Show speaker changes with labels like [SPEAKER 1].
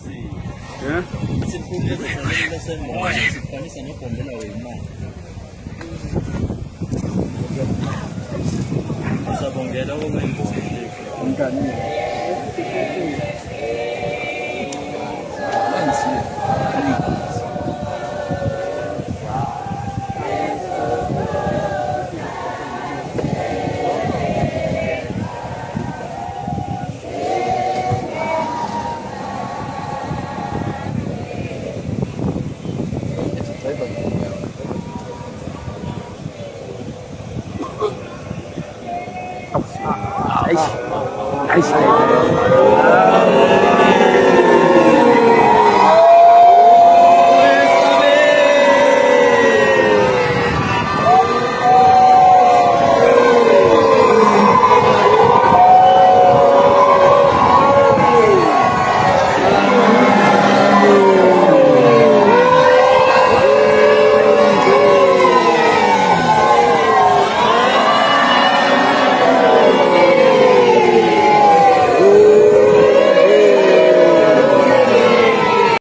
[SPEAKER 1] Sì,
[SPEAKER 2] Eh?
[SPEAKER 1] se il pugliese sarebbe da sermone, si fa mi sanno con della in cosa bongela come in buone.
[SPEAKER 2] Angani. Anzi, عيش عيش